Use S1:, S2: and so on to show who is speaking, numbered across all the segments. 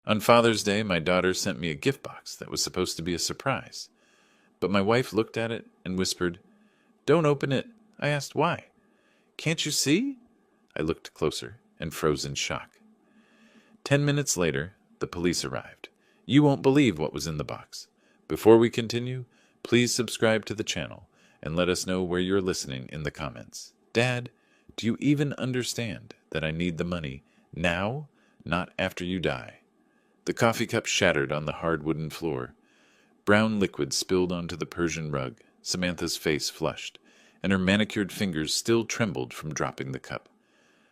S1: On Father's Day, my daughter sent me a gift box that was supposed to be a surprise. But my wife looked at it and whispered, "Don't open it." I asked why. "Can't you see?" I looked closer and froze in shock. 10 minutes later, the police arrived. You won't believe what was in the box. Before we continue, please subscribe to the channel and let us know where you're listening in the comments. Dad, do you even understand that I need the money now, not after you die? The coffee cup shattered on the hard wooden floor. Brown liquid spilled onto the Persian rug. Samantha's face flushed, and her manicured fingers still trembled from dropping the cup.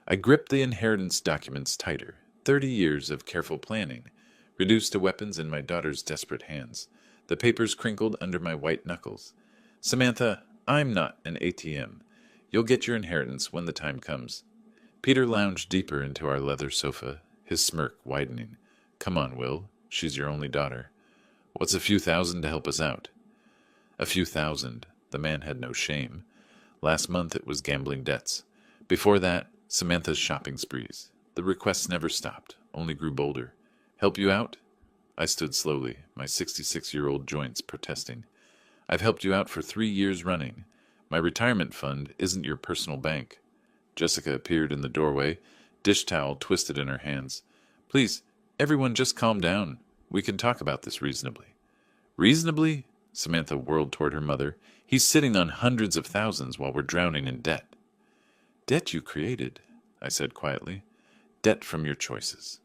S1: I gripped the inheritance documents tighter. 30 years of careful planning, reduced to weapons in my daughter's desperate hands. The papers crinkled under my white knuckles. "Samantha, I'm not an ATM. You'll get your inheritance when the time comes." Peter lounged deeper into our leather sofa, his smirk widening. "Come on, Will. She's your only daughter. What's a few thousand to help us out?" A few thousand. The man had no shame. Last month it was gambling debts. Before that, Samantha's shopping sprees. The requests never stopped, only grew bolder. "Help you out?" I stood slowly, my 66-year-old joints protesting. "I've helped you out for 3 years running. My retirement fund isn't your personal bank." Jessica appeared in the doorway, dish towel twisted in her hands. "Please, everyone just calm down. We can talk about this reasonably." "Reasonably?" Samantha whirled toward her mother. "He's sitting on hundreds of thousands while we're drowning in debt." "Debt you created," I said quietly. "Debt from your choices."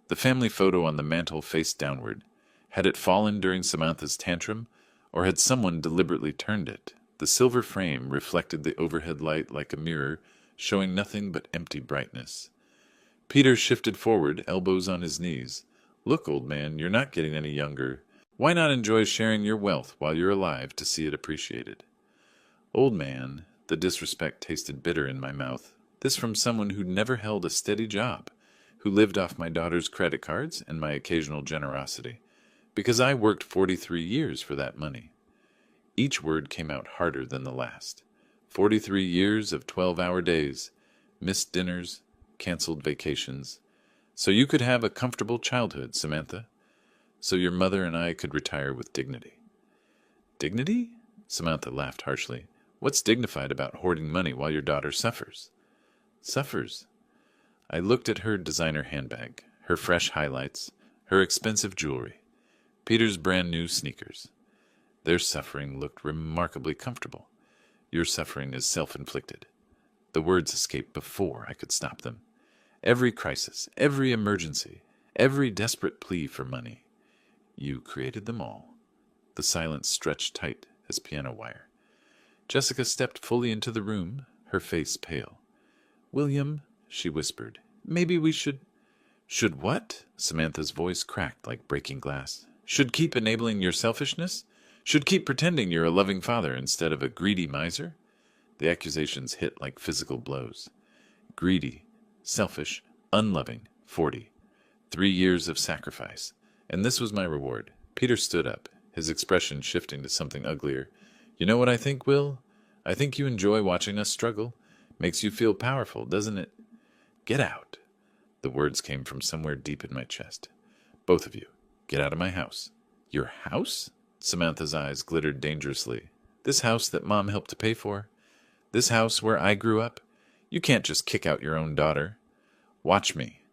S1: The family photo on the mantel faced downward. Had it fallen during Samantha's tantrum, or had someone deliberately turned it? The silver frame reflected the overhead light like a mirror, showing nothing but empty brightness. Peter shifted forward, elbows on his knees. "Look, old man, you're not getting any younger. Why not enjoy sharing your wealth while you're alive to see it appreciated?" Old man, the disrespect tasted bitter in my mouth. This from someone who'd never held a steady job, who lived off my daughter's credit cards and my occasional generosity, because I worked 43 years for that money. Each word came out harder than the last. 43 years of 12-hour days, missed dinners, canceled vacations. So you could have a comfortable childhood, Samantha. So your mother and I could retire with dignity. "Dignity?" Samantha laughed harshly. "What's dignified about hoarding money while your daughter suffers?" "Suffers?" I looked at her designer handbag, her fresh highlights, her expensive jewelry, Peter's brand new sneakers. Their suffering looked remarkably comfortable. Your suffering is self-inflicted. The words escaped before I could stop them. Every crisis, every emergency, every desperate plea for money. You created them all. The silence stretched tight as piano wire. Jessica stepped fully into the room, her face pale. "William," she whispered, "maybe we should—" "Should what?" Samantha's voice cracked like breaking glass. "Should keep enabling your selfishness? Should keep pretending you're a loving father instead of a greedy miser?" The accusations hit like physical blows. Greedy, selfish, unloving, 40. 3 years of sacrifice. And this was my reward. Peter stood up, his expression shifting to something uglier. "You know what I think, Will? I think you enjoy watching us struggle. Makes you feel powerful, doesn't it?" "Get out." The words came from somewhere deep in my chest. "Both of you, get out of my house." "Your house?" Samantha's eyes glittered dangerously. "This house that Mom helped to pay for? This house where I grew up? You can't just kick out your own daughter." "Watch me."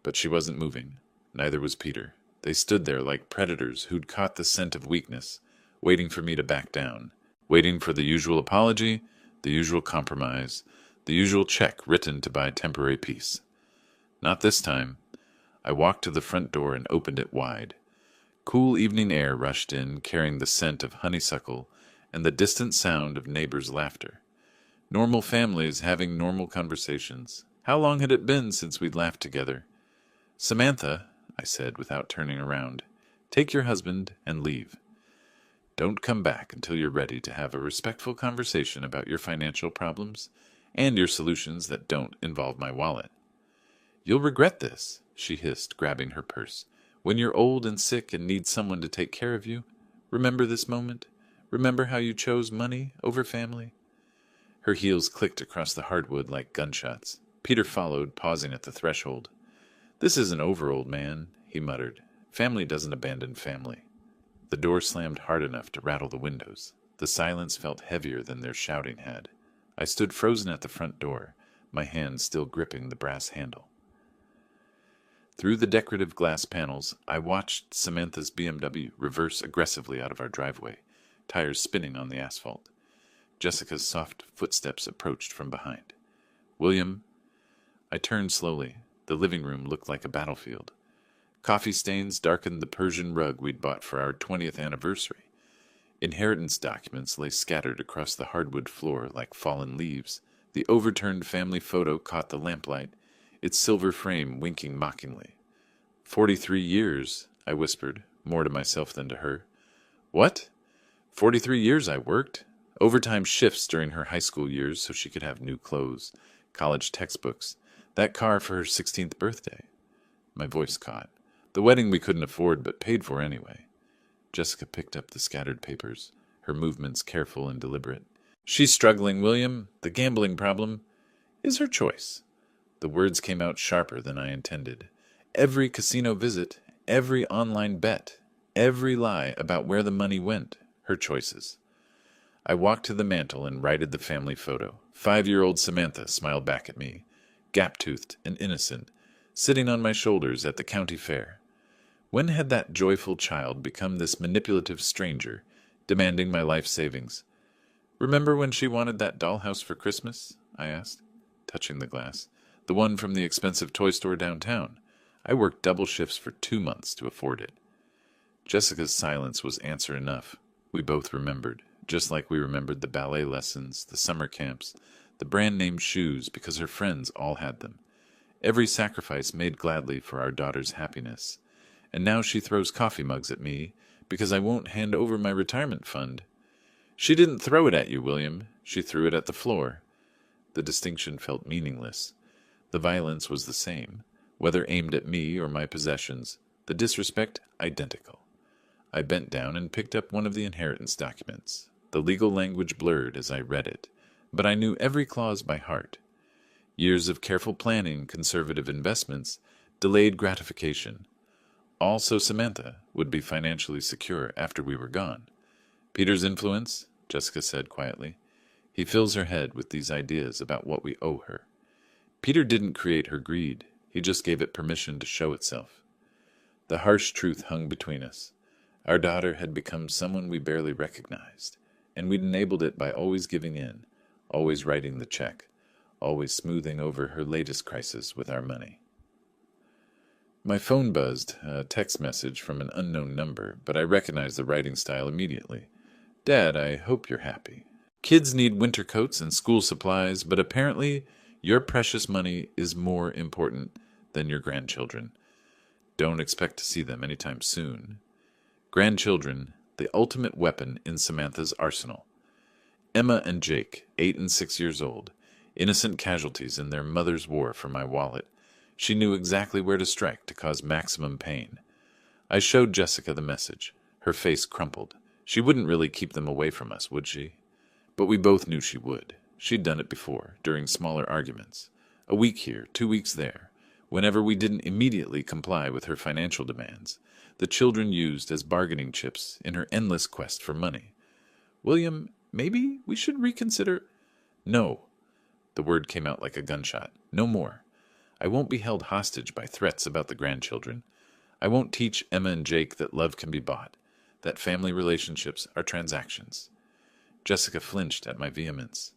S1: But she wasn't moving. Neither was Peter. They stood there like predators who'd caught the scent of weakness, waiting for me to back down, waiting for the usual apology, the usual compromise, the usual check written to buy temporary peace. Not this time. I walked to the front door and opened it wide. Cool evening air rushed in, carrying the scent of honeysuckle and the distant sound of neighbors' laughter. Normal families having normal conversations. How long had it been since we'd laughed together? "Samantha," I said without turning around, "take your husband and leave. Don't come back until you're ready to have a respectful conversation about your financial problems and your solutions that don't involve my wallet." "You'll regret this," she hissed, grabbing her purse. "When you're old and sick and need someone to take care of you, remember this moment? Remember how you chose money over family?" Her heels clicked across the hardwood like gunshots. Peter followed, pausing at the threshold. "This isn't over, old man," he muttered. Family doesn't abandon family. The door slammed hard enough to rattle the windows. The silence felt heavier than their shouting had. I stood frozen at the front door, my hand still gripping the brass handle. Through the decorative glass panels, I watched Samantha's BMW reverse aggressively out of our driveway, tires spinning on the asphalt. Jessica's soft footsteps approached from behind. "William." I turned slowly. The living room looked like a battlefield. Coffee stains darkened the Persian rug we'd bought for our 20th anniversary. Inheritance documents lay scattered across the hardwood floor like fallen leaves. The overturned family photo caught the lamplight, its silver frame winking mockingly. 43 years, I whispered, more to myself than to her. "What? 43 years I worked. Overtime shifts during her high school years so she could have new clothes, college textbooks, that car for her 16th birthday." My voice caught. The wedding we couldn't afford but paid for anyway. Jessica picked up the scattered papers, her movements careful and deliberate. "She's struggling, William. The gambling problem is her choice." The words came out sharper than I intended. Every casino visit, every online bet, every lie about where the money went, her choices. I walked to the mantel and righted the family photo. 5-year-old Samantha smiled back at me, gap-toothed and innocent, sitting on my shoulders at the county fair. When had that joyful child become this manipulative stranger, demanding my life savings? "Remember when she wanted that dollhouse for Christmas?" I asked, touching the glass. "The one from the expensive toy store downtown. I worked double shifts for 2 months to afford it." Jessica's silence was answer enough. We both remembered, just like we remembered the ballet lessons, the summer camps, the brand-name shoes because her friends all had them. Every sacrifice made gladly for our daughter's happiness. And now she throws coffee mugs at me because I won't hand over my retirement fund. "She didn't throw it at you, William. She threw it at the floor." The distinction felt meaningless. The violence was the same, whether aimed at me or my possessions, the disrespect identical. I bent down and picked up one of the inheritance documents. The legal language blurred as I read it, but I knew every clause by heart. Years of careful planning, conservative investments, delayed gratification. All so Samantha would be financially secure after we were gone. "Peter's influence," Jessica said quietly. "He fills her head with these ideas about what we owe her. Peter didn't create her greed. He just gave it permission to show itself." The harsh truth hung between us. Our daughter had become someone we barely recognized, and we'd enabled it by always giving in, always writing the check, always smoothing over her latest crisis with our money. My phone buzzed, a text message from an unknown number, but I recognized the writing style immediately. "Dad, I hope you're happy. Kids need winter coats and school supplies, but apparently your precious money is more important than your grandchildren. Don't expect to see them anytime soon. Grandchildren, the ultimate weapon in Samantha's arsenal. Emma and Jake, 8 and 6 years old, innocent casualties in their mother's war for my wallet. She knew exactly where to strike to cause maximum pain. I showed Jessica the message. Her face crumpled. She wouldn't really keep them away from us, would she? But we both knew she would. She'd done it before, during smaller arguments. A week here, 2 weeks there. Whenever we didn't immediately comply with her financial demands, the children used as bargaining chips in her endless quest for money. "William, maybe we should reconsider—" "No." The word came out like a gunshot. "No more. I won't be held hostage by threats about the grandchildren. I won't teach Emma and Jake that love can be bought, that family relationships are transactions." Jessica flinched at my vehemence.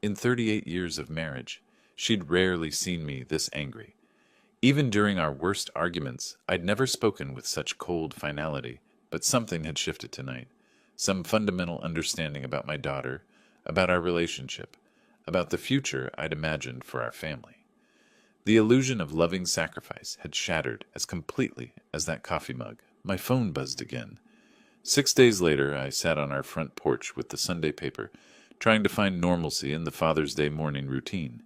S1: In 38 years of marriage, she'd rarely seen me this angry. Even during our worst arguments, I'd never spoken with such cold finality, but something had shifted tonight. Some fundamental understanding about my daughter, about our relationship, about the future I'd imagined for our family. The illusion of loving sacrifice had shattered as completely as that coffee mug. My phone buzzed again. 6 days later, I sat on our front porch with the Sunday paper, trying to find normalcy in the Father's Day morning routine.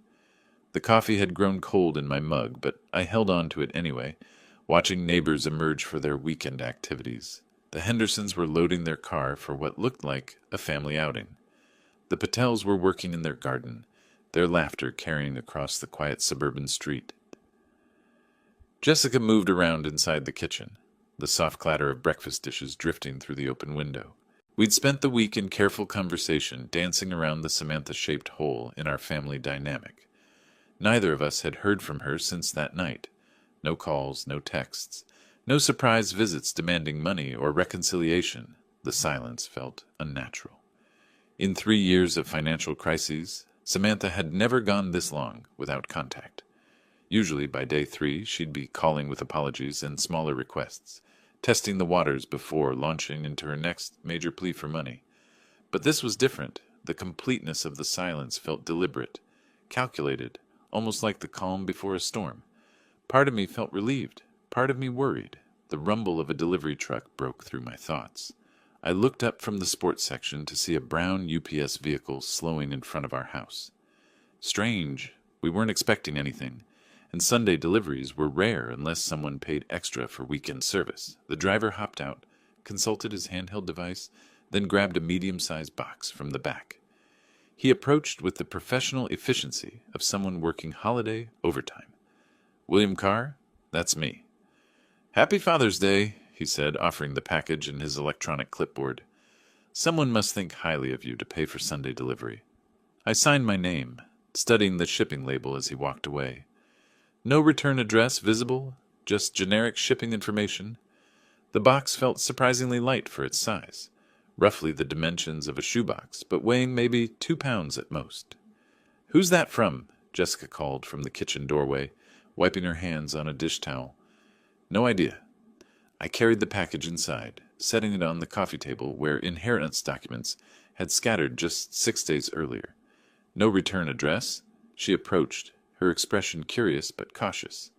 S1: The coffee had grown cold in my mug, but I held on to it anyway, watching neighbors emerge for their weekend activities. The Hendersons were loading their car for what looked like a family outing. The Patels were working in their garden, their laughter carrying across the quiet suburban street. Jessica moved around inside the kitchen, the soft clatter of breakfast dishes drifting through the open window. We'd spent the week in careful conversation, dancing around the Samantha-shaped hole in our family dynamic. Neither of us had heard from her since that night. No calls, no texts, no surprise visits demanding money or reconciliation. The silence felt unnatural. In 3 years of financial crises, Samantha had never gone this long without contact. Usually by day 3, she'd be calling with apologies and smaller requests, testing the waters before launching into her next major plea for money. But this was different. The completeness of the silence felt deliberate, calculated, almost like the calm before a storm. Part of me felt relieved, part of me worried. The rumble of a delivery truck broke through my thoughts. I looked up from the sports section to see a brown UPS vehicle slowing in front of our house. Strange. We weren't expecting anything, and Sunday deliveries were rare unless someone paid extra for weekend service. The driver hopped out, consulted his handheld device, then grabbed a medium-sized box from the back. He approached with the professional efficiency of someone working holiday overtime. "William Carr? That's me." "Happy Father's Day," he said, offering the package and his electronic clipboard. "Someone must think highly of you to pay for Sunday delivery." I signed my name, studying the shipping label as he walked away. No return address visible, just generic shipping information. The box felt surprisingly light for its size, roughly the dimensions of a shoebox, but weighing maybe 2 pounds at most. "Who's that from?" Jessica called from the kitchen doorway, wiping her hands on a dish towel. "No idea." I carried the package inside, setting it on the coffee table where inheritance documents had scattered just 6 days earlier. No return address? She approached, her expression curious but cautious.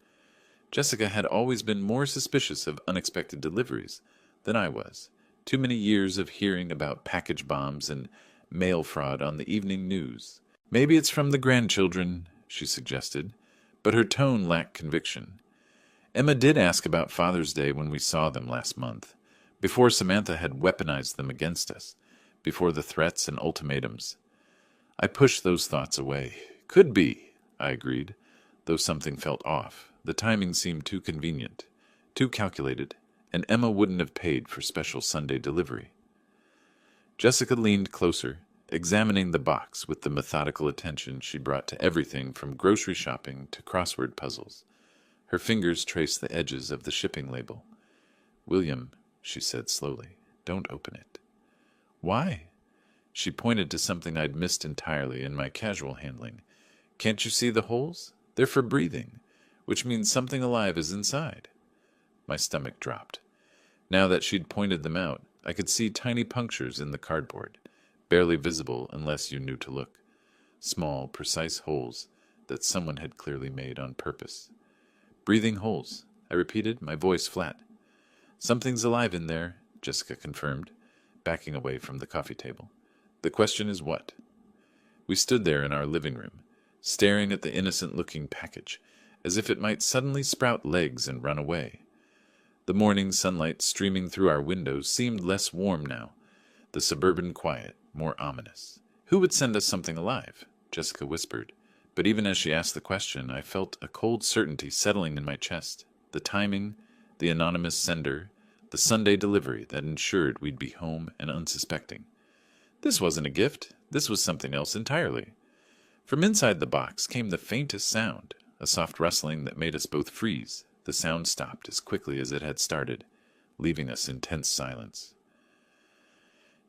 S1: Jessica had always been more suspicious of unexpected deliveries than I was. Too many years of hearing about package bombs and mail fraud on the evening news. "Maybe it's from the grandchildren," she suggested, but her tone lacked conviction. Emma did ask about Father's Day when we saw them last month, before Samantha had weaponized them against us, before the threats and ultimatums. I pushed those thoughts away. "Could be," I agreed, though something felt off. The timing seemed too convenient, too calculated, and Emma wouldn't have paid for special Sunday delivery. Jessica leaned closer, examining the box with the methodical attention she brought to everything from grocery shopping to crossword puzzles. Her fingers traced the edges of the shipping label. "William," she said slowly, "don't open it." "Why?" She pointed to something I'd missed entirely in my casual handling. "Can't you see the holes? They're for breathing, which means something alive is inside." My stomach dropped. Now that she'd pointed them out, I could see tiny punctures in the cardboard, barely visible unless you knew to look. Small, precise holes that someone had clearly made on purpose. "Breathing holes," I repeated, my voice flat. "Something's alive in there," Jessica confirmed, backing away from the coffee table. "The question is what?" We stood there in our living room, staring at the innocent-looking package, as if it might suddenly sprout legs and run away. The morning sunlight streaming through our windows seemed less warm now, the suburban quiet more ominous. "Who would send us something alive?" Jessica whispered, but even as she asked the question, I felt a cold certainty settling in my chest. The timing, the anonymous sender, the Sunday delivery that ensured we'd be home and unsuspecting. This wasn't a gift. This was something else entirely. From inside the box came the faintest sound, a soft rustling that made us both freeze. The sound stopped as quickly as it had started, leaving us in tense silence.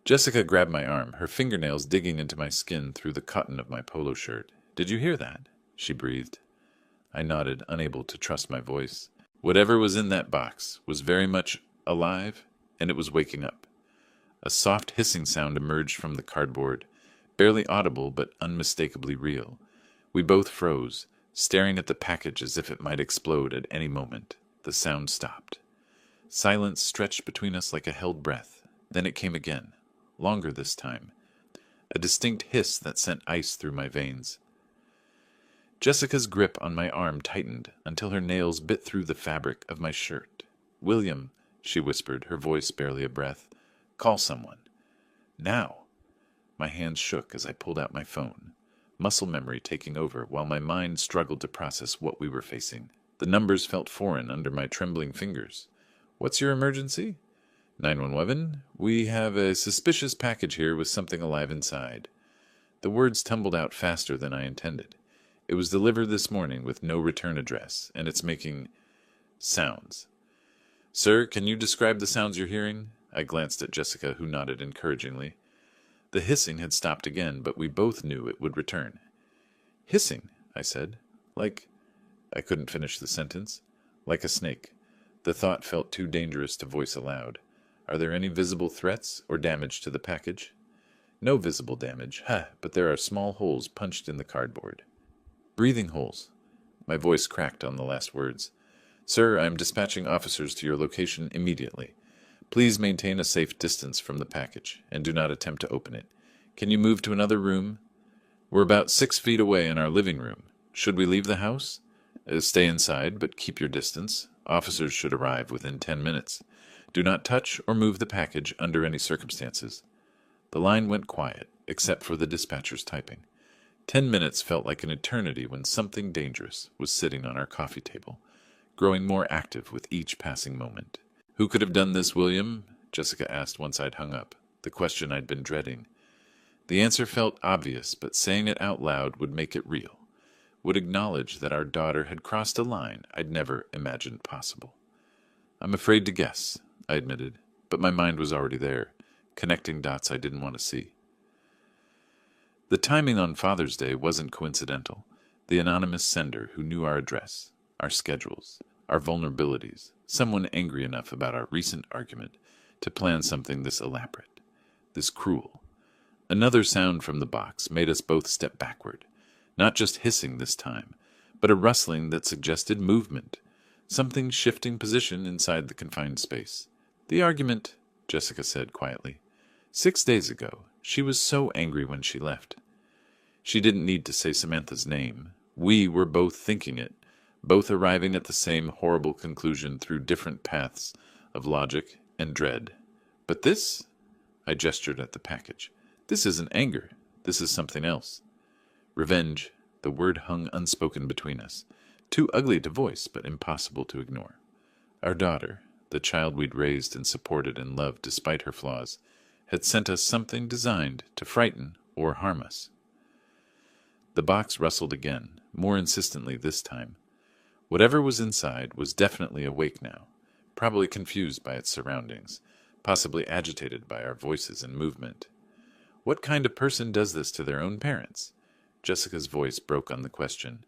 S1: Jessica grabbed my arm, her fingernails digging into my skin through the cotton of my polo shirt. "Did you hear that?" she breathed. I nodded, unable to trust my voice. Whatever was in that box was very much alive, and it was waking up. A soft hissing sound emerged from the cardboard, barely audible but unmistakably real. We both froze, staring at the package as if it might explode at any moment. The sound stopped. Silence stretched between us like a held breath. Then it came again, longer this time. A distinct hiss that sent ice through my veins. Jessica's grip on my arm tightened until her nails bit through the fabric of my shirt. "William," she whispered, her voice barely a breath. "Call someone. Now." My hands shook as I pulled out my phone, muscle memory taking over while my mind struggled to process what we were facing. The numbers felt foreign under my trembling fingers. What's your emergency? 911, we have a suspicious package here with something alive inside. The words tumbled out faster than I intended. It was delivered this morning with no return address, and it's making sounds. Sir, can you describe the sounds you're hearing? I glanced at Jessica, who nodded encouragingly. The hissing had stopped again, but we both knew it would return. Hissing, I said. I couldn't finish the sentence. Like a snake. The thought felt too dangerous to voice aloud. Are there any visible threats or damage to the package? No visible damage, but there are small holes punched in the cardboard. Breathing holes. My voice cracked on the last words. Sir, I am dispatching officers to your location immediately. Please maintain a safe distance from the package, and do not attempt to open it. Can you move to another room? We're about 6 feet away in our living room. Should we leave the house? Stay inside, but keep your distance. Officers should arrive within 10 minutes. Do not touch or move the package under any circumstances. The line went quiet, except for the dispatcher's typing. 10 minutes felt like an eternity when something dangerous was sitting on our coffee table, growing more active with each passing moment. Who could have done this, William? Jessica asked once I'd hung up, the question I'd been dreading. The answer felt obvious, but saying it out loud would make it real, would acknowledge that our daughter had crossed a line I'd never imagined possible. I'm afraid to guess, I admitted, but my mind was already there, connecting dots I didn't want to see. The timing on Father's Day wasn't coincidental. The anonymous sender who knew our address, our schedules, our vulnerabilities, someone angry enough about our recent argument to plan something this elaborate, this cruel. Another sound from the box made us both step backward, not just hissing this time, but a rustling that suggested movement, something shifting position inside the confined space. The argument, Jessica said quietly. 6 days ago, she was so angry when she left. She didn't need to say Samantha's name. We were both thinking it, both arriving at the same horrible conclusion through different paths of logic and dread. But this? I gestured at the package. This isn't anger. This is something else. Revenge. The word hung unspoken between us. Too ugly to voice, but impossible to ignore. Our daughter, the child we'd raised and supported and loved despite her flaws, had sent us something designed to frighten or harm us. The box rustled again, more insistently this time. Whatever was inside was definitely awake now, probably confused by its surroundings, possibly agitated by our voices and movement. What kind of person does this to their own parents? Jessica's voice broke on the question.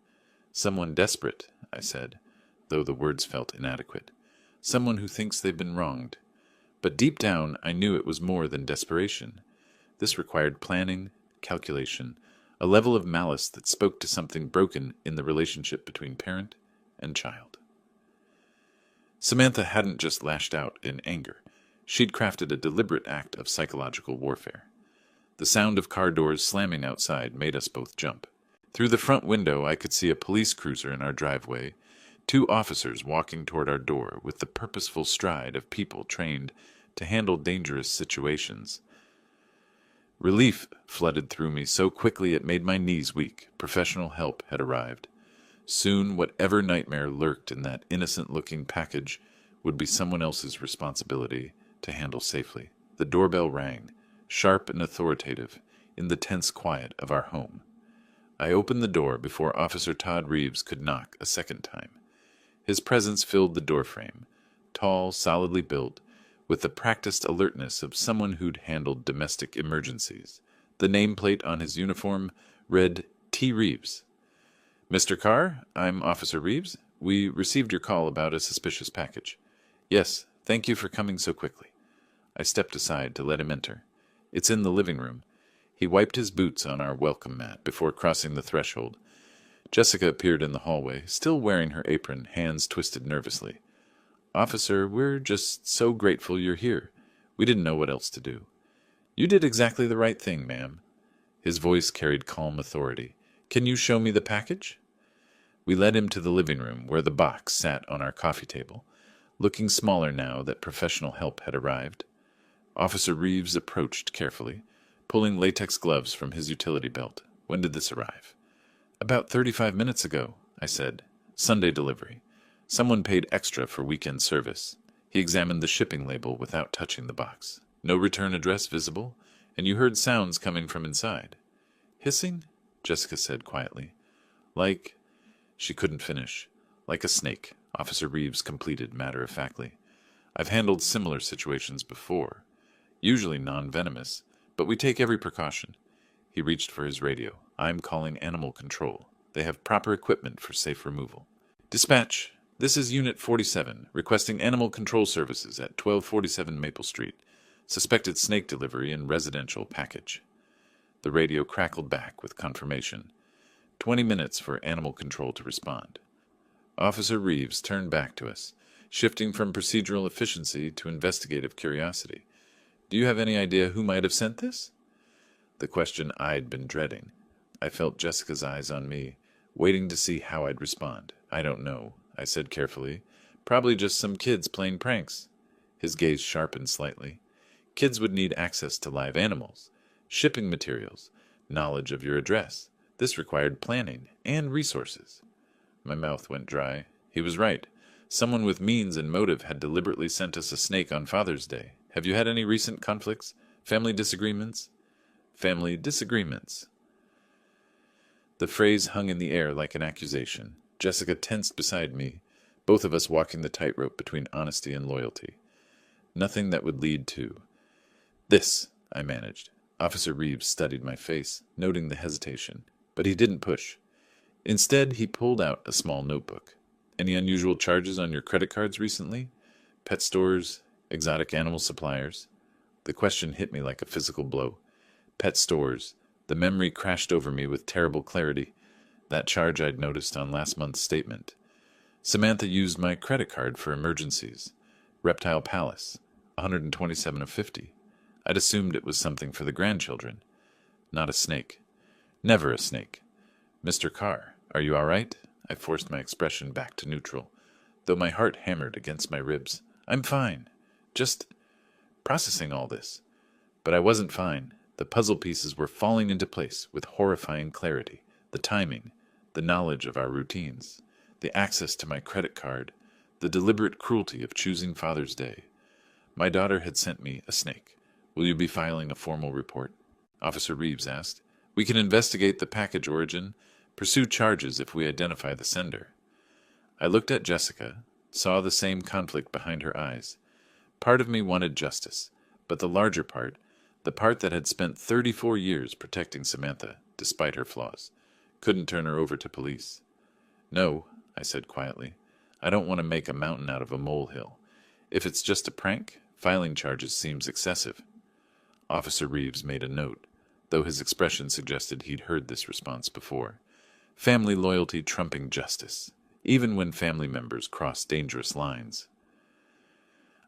S1: Someone desperate, I said, though the words felt inadequate. Someone who thinks they've been wronged. But deep down, I knew it was more than desperation. This required planning, calculation, a level of malice that spoke to something broken in the relationship between parent and child. Samantha hadn't just lashed out in anger. She'd crafted a deliberate act of psychological warfare. The sound of car doors slamming outside made us both jump. Through the front window, I could see a police cruiser in our driveway, 2 officers walking toward our door with the purposeful stride of people trained to handle dangerous situations. Relief flooded through me so quickly it made my knees weak. Professional help had arrived. Soon, whatever nightmare lurked in that innocent-looking package would be someone else's responsibility to handle safely. The doorbell rang, sharp and authoritative, in the tense quiet of our home. I opened the door before Officer Todd Reeves could knock a second time. His presence filled the doorframe, tall, solidly built, with the practiced alertness of someone who'd handled domestic emergencies. The nameplate on his uniform read T. Reeves. Mr. Carr, I'm Officer Reeves. We received your call about a suspicious package. Yes, thank you for coming so quickly. I stepped aside to let him enter. It's in the living room. He wiped his boots on our welcome mat before crossing the threshold. Jessica appeared in the hallway, still wearing her apron, hands twisted nervously. Officer, we're just so grateful you're here. We didn't know what else to do. You did exactly the right thing, ma'am. His voice carried calm authority. Can you show me the package? We led him to the living room, where the box sat on our coffee table, looking smaller now that professional help had arrived. Officer Reeves approached carefully, pulling latex gloves from his utility belt. When did this arrive? About 35 minutes ago, I said. Sunday delivery. Someone paid extra for weekend service. He examined the shipping label without touching the box. No return address visible, and you heard sounds coming from inside. Hissing? Jessica said quietly. Like... She couldn't finish. Like a snake, Officer Reeves completed matter-of-factly. I've handled similar situations before. Usually non-venomous, but we take every precaution. He reached for his radio. I'm calling Animal Control. They have proper equipment for safe removal. Dispatch, this is Unit 47, requesting Animal Control services at 1247 Maple Street. Suspected snake delivery in residential package. The radio crackled back with confirmation. 20 minutes for Animal Control to respond. Officer Reeves turned back to us, shifting from procedural efficiency to investigative curiosity. Do you have any idea who might have sent this? The question I'd been dreading. I felt Jessica's eyes on me, waiting to see how I'd respond. I don't know, I said carefully. Probably just some kids playing pranks. His gaze sharpened slightly. Kids would need access to live animals, shipping materials, knowledge of your address. This required planning and resources. My mouth went dry. He was right. Someone with means and motive had deliberately sent us a snake on Father's Day. Have you had any recent conflicts? Family disagreements? Family disagreements. The phrase hung in the air like an accusation. Jessica tensed beside me, both of us walking the tightrope between honesty and loyalty. Nothing that would lead to... This, I managed. Officer Reeves studied my face, noting the hesitation, but he didn't push. Instead, he pulled out a small notebook. Any unusual charges on your credit cards recently? Pet stores, exotic animal suppliers? The question hit me like a physical blow. Pet stores. The memory crashed over me with terrible clarity. That charge I'd noticed on last month's statement. Samantha used my credit card for emergencies. Reptile Palace, 127 of 50. I'd assumed it was something for the grandchildren. Not a snake. Never a snake. Mr. Carr, are you all right? I forced my expression back to neutral, though my heart hammered against my ribs. I'm fine. Just processing all this. But I wasn't fine. The puzzle pieces were falling into place with horrifying clarity. The timing, the knowledge of our routines, the access to my credit card, the deliberate cruelty of choosing Father's Day. My daughter had sent me a snake. Will you be filing a formal report? Officer Reeves asked. We can investigate the package origin, pursue charges if we identify the sender. I looked at Jessica, saw the same conflict behind her eyes. Part of me wanted justice, but the larger part, the part that had spent 34 years protecting Samantha, despite her flaws, couldn't turn her over to police. No, I said quietly. I don't want to make a mountain out of a molehill. If it's just a prank, filing charges seems excessive. Officer Reeves made a note, though his expression suggested he'd heard this response before. Family loyalty trumping justice, even when family members cross dangerous lines.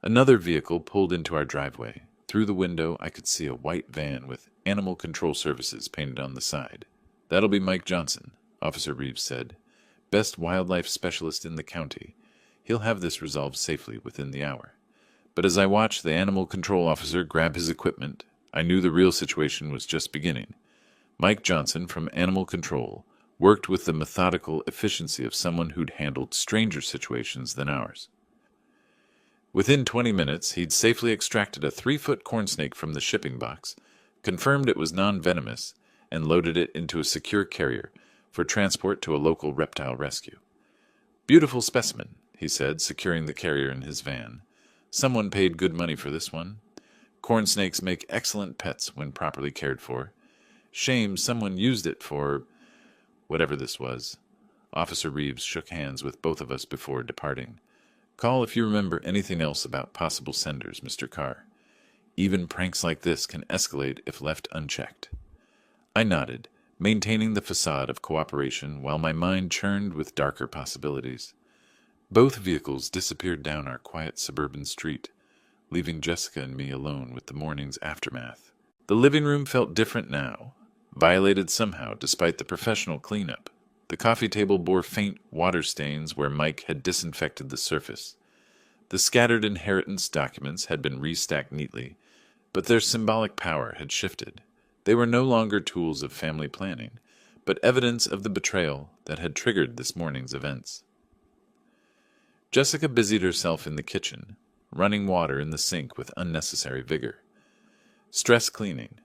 S1: Another vehicle pulled into our driveway. Through the window, I could see a white van with Animal Control Services painted on the side. That'll be Mike Johnson, Officer Reeves said. Best wildlife specialist in the county. He'll have this resolved safely within the hour. But as I watched the animal control officer grab his equipment, I knew the real situation was just beginning. Mike Johnson from Animal Control worked with the methodical efficiency of someone who'd handled stranger situations than ours. Within 20 minutes, he'd safely extracted a 3-foot corn snake from the shipping box, confirmed it was non-venomous, and loaded it into a secure carrier for transport to a local reptile rescue. Beautiful specimen, he said, securing the carrier in his van. Someone paid good money for this one. Corn snakes make excellent pets when properly cared for. Shame someone used it for whatever this was. Officer Reeves shook hands with both of us before departing. Call if you remember anything else about possible senders, Mr. Carr. Even pranks like this can escalate if left unchecked. I nodded, maintaining the facade of cooperation while my mind churned with darker possibilities. Both vehicles disappeared down our quiet suburban street, leaving Jessica and me alone with the morning's aftermath. The living room felt different now, violated somehow despite the professional cleanup. The coffee table bore faint water stains where Mike had disinfected the surface. The scattered inheritance documents had been restacked neatly, but their symbolic power had shifted. They were no longer tools of family planning, but evidence of the betrayal that had triggered this morning's events. Jessica busied herself in the kitchen, running water in the sink with unnecessary vigor. Stress cleaning,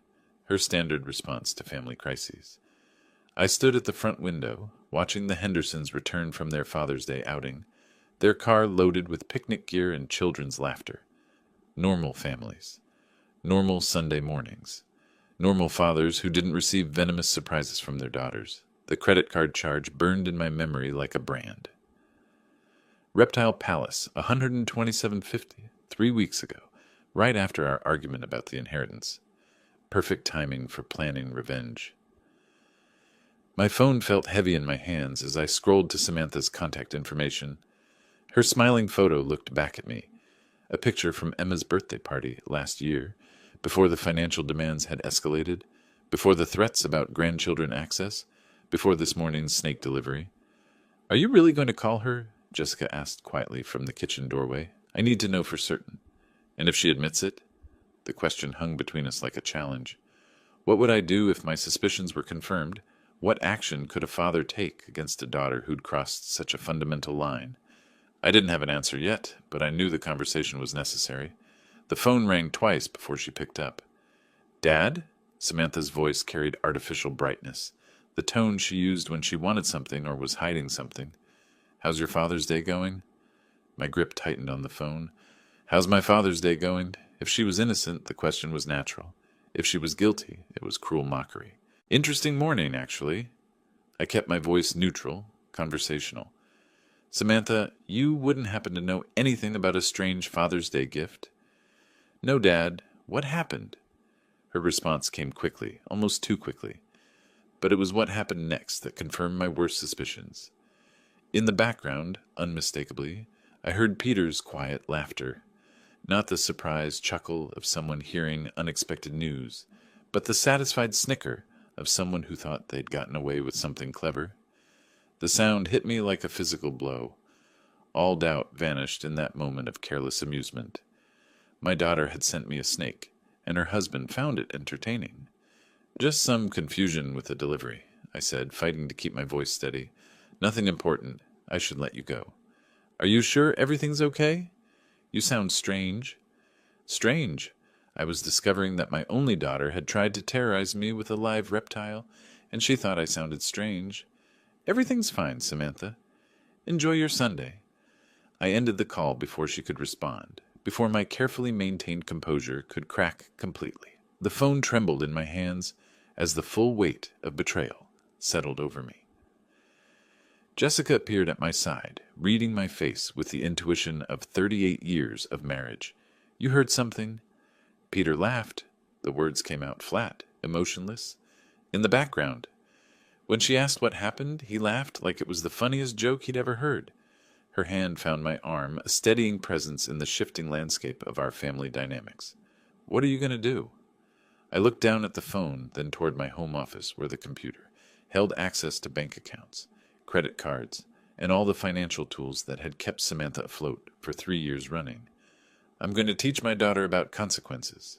S1: her standard response to family crises. I stood at the front window, watching the Hendersons return from their Father's Day outing, their car loaded with picnic gear and children's laughter. Normal families. Normal Sunday mornings. Normal fathers who didn't receive venomous surprises from their daughters. The credit card charge burned in my memory like a brand. Reptile Palace, $127.50, 3 weeks ago, right after our argument about the inheritance. Perfect timing for planning revenge. My phone felt heavy in my hands as I scrolled to Samantha's contact information. Her smiling photo looked back at me, a picture from Emma's birthday party last year, before the financial demands had escalated, before the threats about grandchildren access, before this morning's snake delivery. "Are you really going to call her?" Jessica asked quietly from the kitchen doorway. "I need to know for certain. And if she admits it?" The question hung between us like a challenge. What would I do if my suspicions were confirmed? What action could a father take against a daughter who'd crossed such a fundamental line? I didn't have an answer yet, but I knew the conversation was necessary. The phone rang twice before she picked up. "Dad?" Samantha's voice carried artificial brightness, the tone she used when she wanted something or was hiding something. "How's your Father's Day going?" My grip tightened on the phone. How's my Father's Day going? If she was innocent, the question was natural. If she was guilty, it was cruel mockery. "Interesting morning, actually." I kept my voice neutral, conversational. "Samantha, you wouldn't happen to know anything about a strange Father's Day gift?" "No, Dad. What happened?" Her response came quickly, almost too quickly. But it was what happened next that confirmed my worst suspicions. In the background, unmistakably, I heard Peter's quiet laughter. Not the surprised chuckle of someone hearing unexpected news, but the satisfied snicker of someone who thought they'd gotten away with something clever. The sound hit me like a physical blow. All doubt vanished in that moment of careless amusement. My daughter had sent me a snake, and her husband found it entertaining. "Just some confusion with the delivery," I said, fighting to keep my voice steady. "Nothing important. I should let you go." "Are you sure everything's okay? You sound strange." "Strange? I was discovering that my only daughter had tried to terrorize me with a live reptile, and she thought I sounded strange. Everything's fine, Samantha. Enjoy your Sunday." I ended the call before she could respond, before my carefully maintained composure could crack completely. The phone trembled in my hands as the full weight of betrayal settled over me. Jessica appeared at my side, reading my face with the intuition of 38 years of marriage. "You heard something?" Peter laughed. The words came out flat, emotionless. In the background. When she asked what happened, he laughed like it was the funniest joke he'd ever heard. Her hand found my arm, a steadying presence in the shifting landscape of our family dynamics. "What are you going to do?" I looked down at the phone, then toward my home office, where the computer held access to bank accounts, credit cards, and all the financial tools that had kept Samantha afloat for 3 years running. "I'm going to teach my daughter about consequences."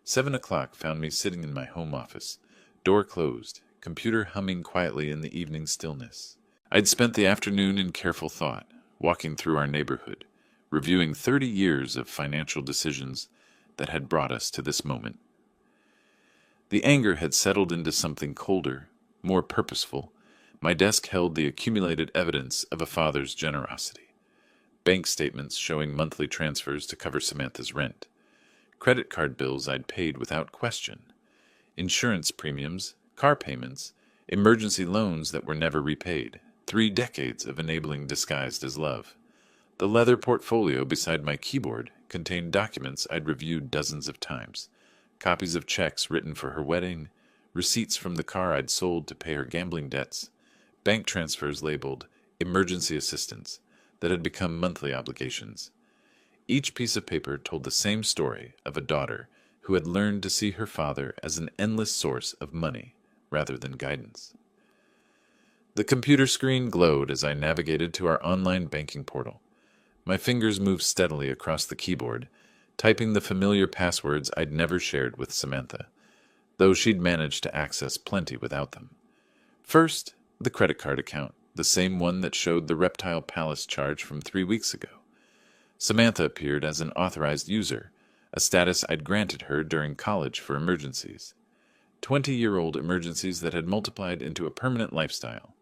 S1: 7 o'clock found me sitting in my home office, door closed, computer humming quietly in the evening stillness. I'd spent the afternoon in careful thought, walking through our neighborhood, reviewing 30 years of financial decisions that had brought us to this moment. The anger had settled into something colder, more purposeful. My desk held the accumulated evidence of a father's generosity. Bank statements showing monthly transfers to cover Samantha's rent. Credit card bills I'd paid without question. Insurance premiums, car payments, emergency loans that were never repaid. 3 decades of enabling disguised as love. The leather portfolio beside my keyboard contained documents I'd reviewed dozens of times. Copies of checks written for her wedding, receipts from the car I'd sold to pay her gambling debts, bank transfers labeled emergency assistance that had become monthly obligations. Each piece of paper told the same story of a daughter who had learned to see her father as an endless source of money rather than guidance. The computer screen glowed as I navigated to our online banking portal. My fingers moved steadily across the keyboard, typing the familiar passwords I'd never shared with Samantha, though she'd managed to access plenty without them. First, the credit card account, the same one that showed the Reptile Palace charge from 3 weeks ago. Samantha appeared as an authorized user, a status I'd granted her during college for emergencies. 20-year-old emergencies that had multiplied into a permanent lifestyle.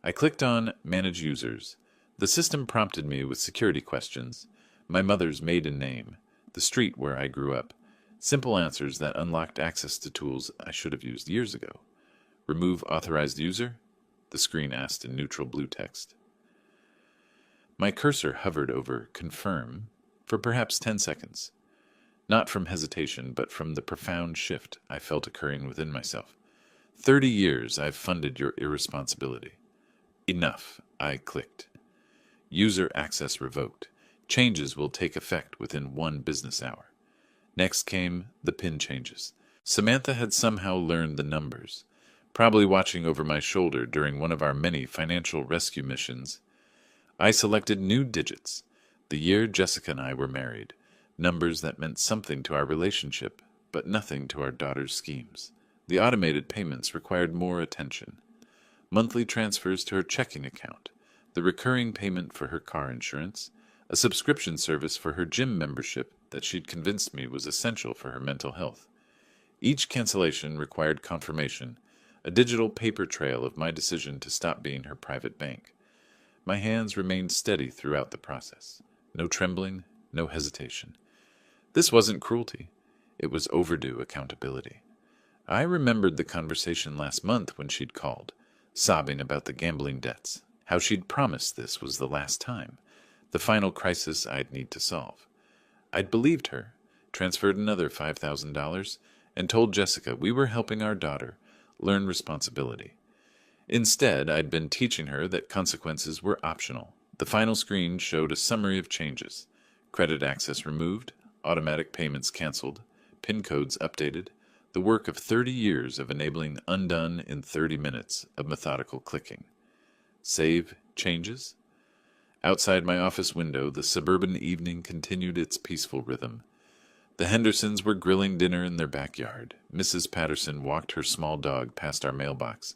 S1: I clicked on Manage Users. The system prompted me with security questions, my mother's maiden name, the street where I grew up, simple answers that unlocked access to tools I should have used years ago. Remove authorized user? The screen asked in neutral blue text. My cursor hovered over Confirm for perhaps 10 seconds. Not from hesitation, but from the profound shift I felt occurring within myself. 30 years I've funded your irresponsibility. Enough, I clicked. User access revoked. Changes will take effect within 1 business hour. Next came the PIN changes. Samantha had somehow learned the numbers, probably watching over my shoulder during one of our many financial rescue missions. I selected new digits, the year Jessica and I were married, numbers that meant something to our relationship, but nothing to our daughter's schemes. The automated payments required more attention. Monthly transfers to her checking account, the recurring payment for her car insurance, a subscription service for her gym membership that she'd convinced me was essential for her mental health. Each cancellation required confirmation, a digital paper trail of my decision to stop being her private bank. My hands remained steady throughout the process. No trembling, no hesitation. This wasn't cruelty. It was overdue accountability. I remembered the conversation last month when she'd called, sobbing about the gambling debts, how she'd promised this was the last time, the final crisis I'd need to solve. I'd believed her, transferred another $5,000, and told Jessica we were helping our daughter learn responsibility. Instead, I'd been teaching her that consequences were optional. The final screen showed a summary of changes. Credit access removed, automatic payments canceled, PIN codes updated, the work of 30 years of enabling undone in 30 minutes of methodical clicking. Save changes? Outside my office window, the suburban evening continued its peaceful rhythm. The Hendersons were grilling dinner in their backyard. Mrs. Patterson walked her small dog past our mailbox.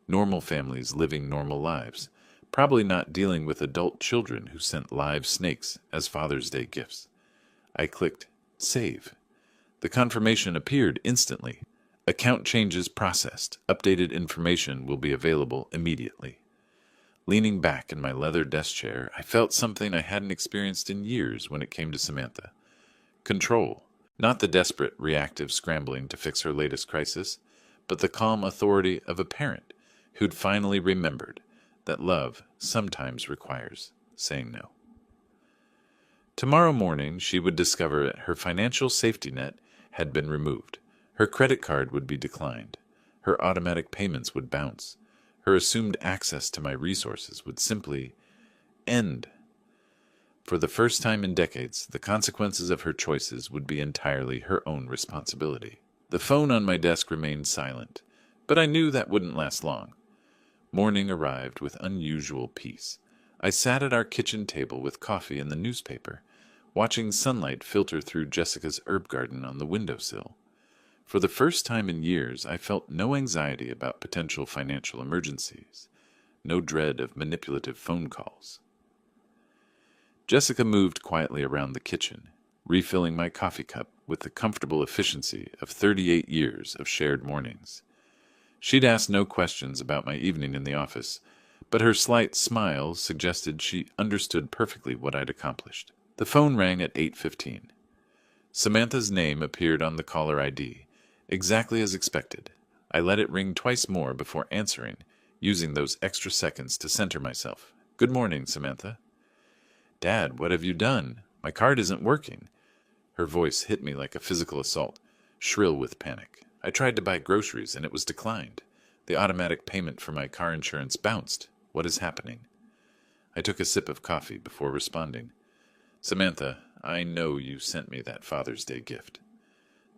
S1: Normal families living normal lives, probably not dealing with adult children who sent live snakes as Father's Day gifts. I clicked Save. The confirmation appeared instantly. Account changes processed. Updated information will be available immediately. Leaning back in my leather desk chair, I felt something I hadn't experienced in years when it came to Samantha. Control. Not the desperate, reactive scrambling to fix her latest crisis, but the calm authority of a parent who'd finally remembered that love sometimes requires saying no. Tomorrow morning, she would discover that her financial safety net had been removed. Her credit card would be declined. Her automatic payments would bounce. Her assumed access to my resources would simply end. For the first time in decades, the consequences of her choices would be entirely her own responsibility. The phone on my desk remained silent, but I knew that wouldn't last long. Morning arrived with unusual peace. I sat at our kitchen table with coffee and the newspaper, watching sunlight filter through Jessica's herb garden on the windowsill. For the first time in years, I felt no anxiety about potential financial emergencies, no dread of manipulative phone calls. Jessica moved quietly around the kitchen, refilling my coffee cup with the comfortable efficiency of 38 years of shared mornings. She'd asked no questions about my evening in the office, but her slight smile suggested she understood perfectly what I'd accomplished. The phone rang at 8:15. Samantha's name appeared on the caller ID, exactly as expected. I let it ring twice more before answering, using those extra seconds to center myself. "Good morning, Samantha." "Dad, what have you done? My card isn't working." Her voice hit me like a physical assault, shrill with panic. I tried to buy groceries and it was declined. The automatic payment for my car insurance bounced. What is happening? I took a sip of coffee before responding. "Samantha, I know you sent me that Father's Day gift."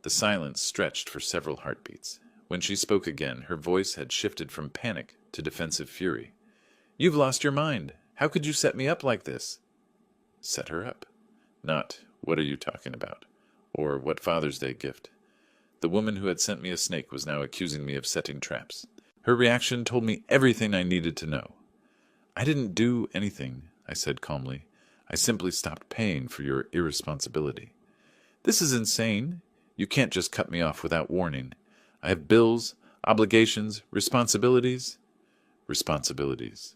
S1: The silence stretched for several heartbeats. When she spoke again, her voice had shifted from panic to defensive fury. "You've lost your mind. How could you set me up like this?" Set her up. Not, "What are you talking about?" or "What Father's Day gift?" The woman who had sent me a snake was now accusing me of setting traps. Her reaction told me everything I needed to know. I didn't do anything, I said calmly. I simply stopped paying for your irresponsibility. This is insane. You can't just cut me off without warning. I have bills, obligations, responsibilities. Responsibilities.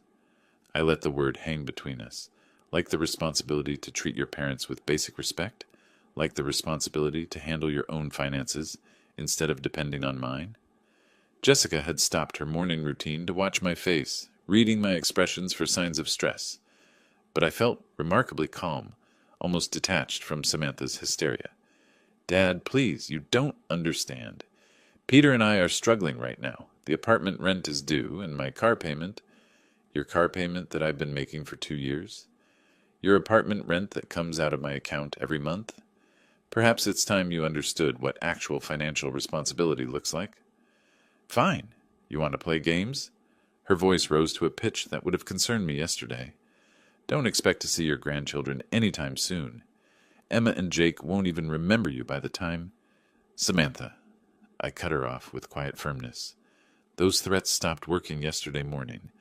S1: I let the word hang between us, like the responsibility to treat your parents with basic respect, like the responsibility to handle your own finances instead of depending on mine. Jessica had stopped her morning routine to watch my face, reading my expressions for signs of stress, but I felt remarkably calm, almost detached from Samantha's hysteria. Dad, please, you don't understand. Peter and I are struggling right now. The apartment rent is due, and my car payment... Your car payment that I've been making for 2 years? Your apartment rent that comes out of my account every month? Perhaps it's time you understood what actual financial responsibility looks like. Fine. You want to play games? Her voice rose to a pitch that would have concerned me yesterday. Don't expect to see your grandchildren anytime soon. Emma and Jake won't even remember you by the time... Samantha. I cut her off with quiet firmness. Those threats stopped working yesterday morning.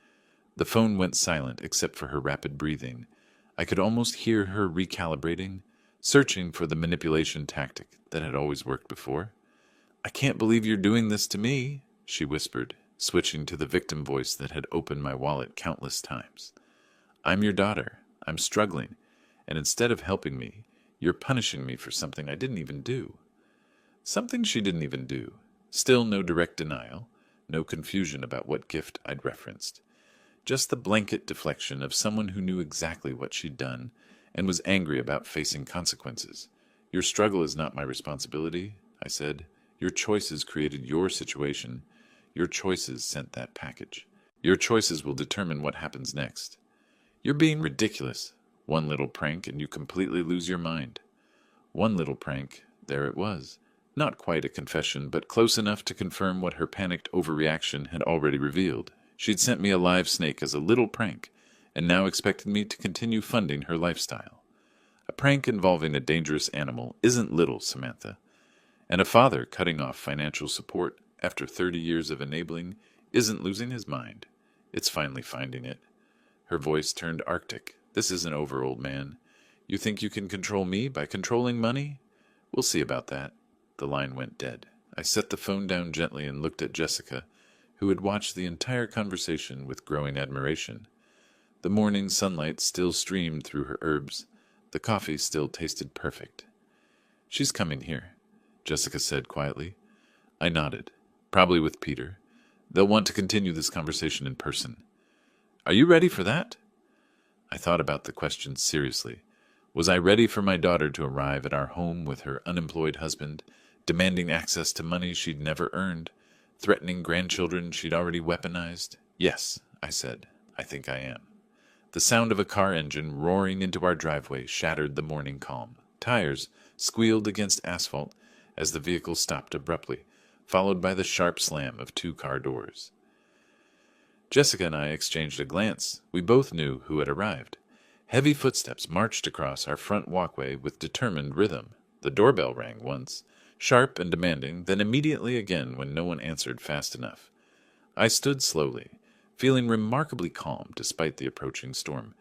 S1: The phone went silent except for her rapid breathing. I could almost hear her recalibrating, searching for the manipulation tactic that had always worked before. I can't believe you're doing this to me, she whispered, switching to the victim voice that had opened my wallet countless times. I'm your daughter. I'm struggling, and instead of helping me, you're punishing me for something I didn't even do. Something she didn't even do. Still no direct denial, no confusion about what gift I'd referenced. Just the blanket deflection of someone who knew exactly what she'd done and was angry about facing consequences. Your struggle is not my responsibility, I said. Your choices created your situation. Your choices sent that package. Your choices will determine what happens next. You're being ridiculous. One little prank and you completely lose your mind. One little prank, there it was. Not quite a confession, but close enough to confirm what her panicked overreaction had already revealed. She'd sent me a live snake as a little prank, and now expected me to continue funding her lifestyle. A prank involving a dangerous animal isn't little, Samantha. And a father cutting off financial support after 30 years of enabling isn't losing his mind. It's finally finding it. Her voice turned arctic. This isn't over, old man. You think you can control me by controlling money? We'll see about that. The line went dead. I set the phone down gently and looked at Jessica, who had watched the entire conversation with growing admiration. The morning sunlight still streamed through her herbs. The coffee still tasted perfect. She's coming here, Jessica said quietly. I nodded. Probably with Peter. They'll want to continue this conversation in person. Are you ready for that? I thought about the question seriously. Was I ready for my daughter to arrive at our home with her unemployed husband, demanding access to money she'd never earned, threatening grandchildren she'd already weaponized? Yes, I said. I think I am. The sound of a car engine roaring into our driveway shattered the morning calm. Tires squealed against asphalt as the vehicle stopped abruptly, followed by the sharp slam of 2 car doors. Jessica and I exchanged a glance. We both knew who had arrived. Heavy footsteps marched across our front walkway with determined rhythm. The doorbell rang once, sharp and demanding, then immediately again when no one answered fast enough. I stood slowly, feeling remarkably calm despite the approaching storm.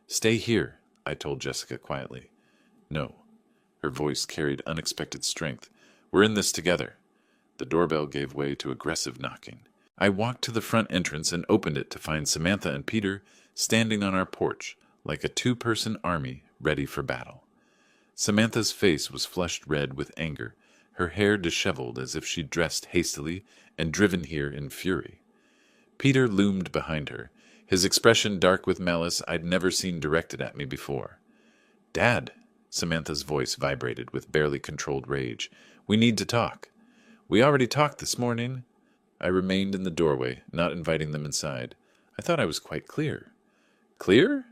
S1: Stay here, I told Jessica quietly. No. Her voice carried unexpected strength. We're in this together. The doorbell gave way to aggressive knocking. I walked to the front entrance and opened it to find Samantha and Peter standing on our porch like a 2-person army ready for battle. Samantha's face was flushed red with anger, her hair disheveled as if she'd dressed hastily and driven here in fury. Peter loomed behind her, his expression dark with malice I'd never seen directed at me before. Dad, Samantha's voice vibrated with barely controlled rage. We need to talk. We already talked this morning. I remained in the doorway, not inviting them inside. I thought I was quite clear. Clear?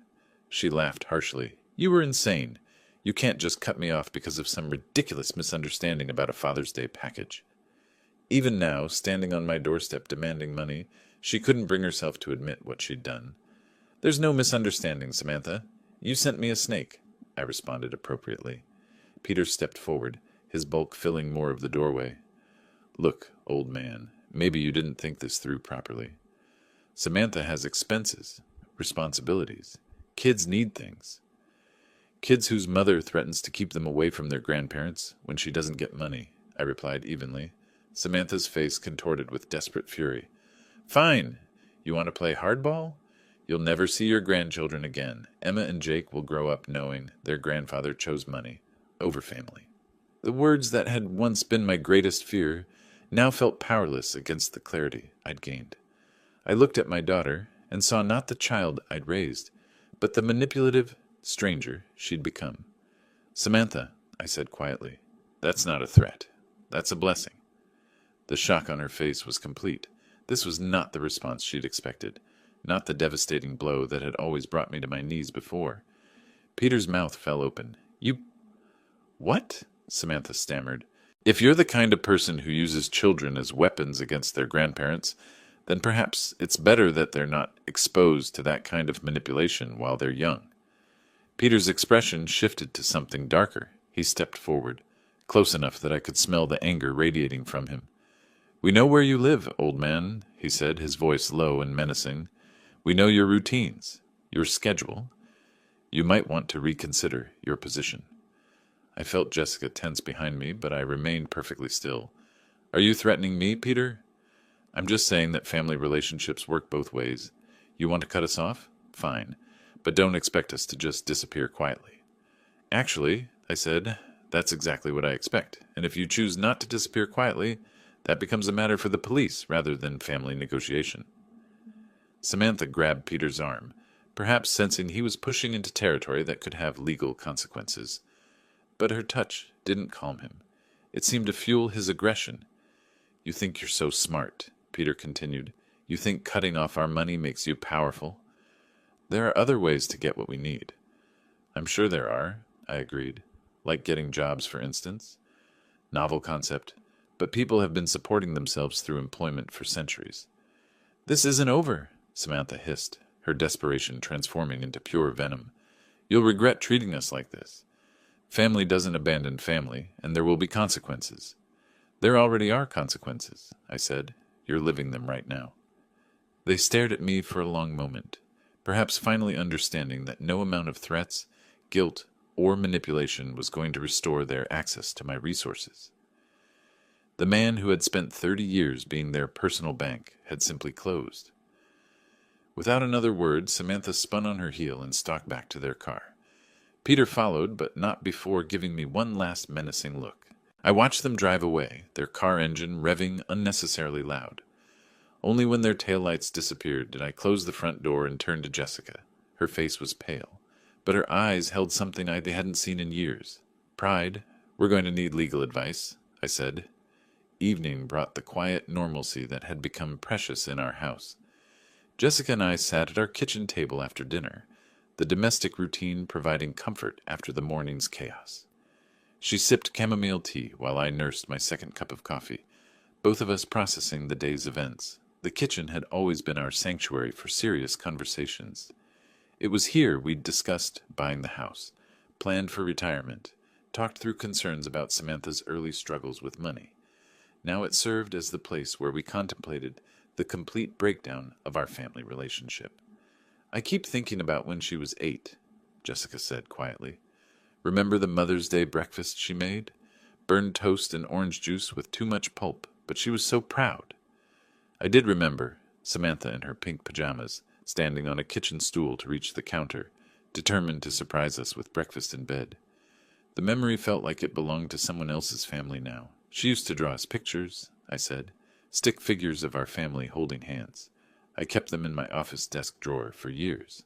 S1: She laughed harshly. You were insane. You can't just cut me off because of some ridiculous misunderstanding about a Father's Day package. Even now, standing on my doorstep demanding money, she couldn't bring herself to admit what she'd done. There's no misunderstanding, Samantha. You sent me a snake, I responded appropriately. Peter stepped forward, his bulk filling more of the doorway. Look, old man, maybe you didn't think this through properly. Samantha has expenses. responsibilities. Kids need things. Kids whose mother threatens to keep them away from their grandparents when she doesn't get money, I replied evenly. Samantha's face contorted with desperate fury. Fine. You want to play hardball? You'll never see your grandchildren again. Emma and Jake will grow up knowing their grandfather chose money over family. The words that had once been my greatest fear now felt powerless against the clarity I'd gained. I looked at my daughter and saw not the child I'd raised, but the manipulative stranger she'd become. Samantha, I said quietly, that's not a threat. That's a blessing. The shock on her face was complete. This was not the response she'd expected, not the devastating blow that had always brought me to my knees before. Peter's mouth fell open. You... What? Samantha stammered. If you're the kind of person who uses children as weapons against their grandparents, then perhaps it's better that they're not exposed to that kind of manipulation while they're young. Peter's expression shifted to something darker. He stepped forward, close enough that I could smell the anger radiating from him. We know where you live, old man, he said, his voice low and menacing. We know your routines, your schedule. You might want to reconsider your position. I felt Jessica tense behind me, but I remained perfectly still. Are you threatening me, Peter? I'm just saying that family relationships work both ways. You want to cut us off? Fine. But don't expect us to just disappear quietly. Actually, I said, that's exactly what I expect. And if you choose not to disappear quietly, that becomes a matter for the police rather than family negotiation. Samantha grabbed Peter's arm, perhaps sensing he was pushing into territory that could have legal consequences. But her touch didn't calm him. It seemed to fuel his aggression. You think you're so smart, Peter continued. You think cutting off our money makes you powerful? There are other ways to get what we need. I'm sure there are, I agreed. Like getting jobs, for instance. Novel concept, but people have been supporting themselves through employment for centuries. This isn't over, Samantha hissed, her desperation transforming into pure venom. You'll regret treating us like this. Family doesn't abandon family, and there will be consequences. There already are consequences, I said. You're living them right now. They stared at me for a long moment, perhaps finally understanding that no amount of threats, guilt, or manipulation was going to restore their access to my resources. The man who had spent 30 years being their personal bank had simply closed. Without another word, Samantha spun on her heel and stalked back to their car. Peter followed, but not before giving me one last menacing look. I watched them drive away, their car engine revving unnecessarily loud. Only when their taillights disappeared did I close the front door and turn to Jessica. Her face was pale, but her eyes held something I hadn't seen in years. Pride. We're going to need legal advice, I said. Evening brought the quiet normalcy that had become precious in our house. Jessica and I sat at our kitchen table after dinner, the domestic routine providing comfort after the morning's chaos. She sipped chamomile tea while I nursed my second cup of coffee, both of us processing the day's events. The kitchen had always been our sanctuary for serious conversations. It was here we'd discussed buying the house, planned for retirement, talked through concerns about Samantha's early struggles with money. Now it served as the place where we contemplated the complete breakdown of our family relationship. I keep thinking about when she was 8, Jessica said quietly. Remember the Mother's Day breakfast she made? Burned toast and orange juice with too much pulp, but she was so proud. I did remember Samantha in her pink pajamas, standing on a kitchen stool to reach the counter, determined to surprise us with breakfast in bed. The memory felt like it belonged to someone else's family now. She used to draw us pictures, I said, stick figures of our family holding hands. I kept them in my office desk drawer for years.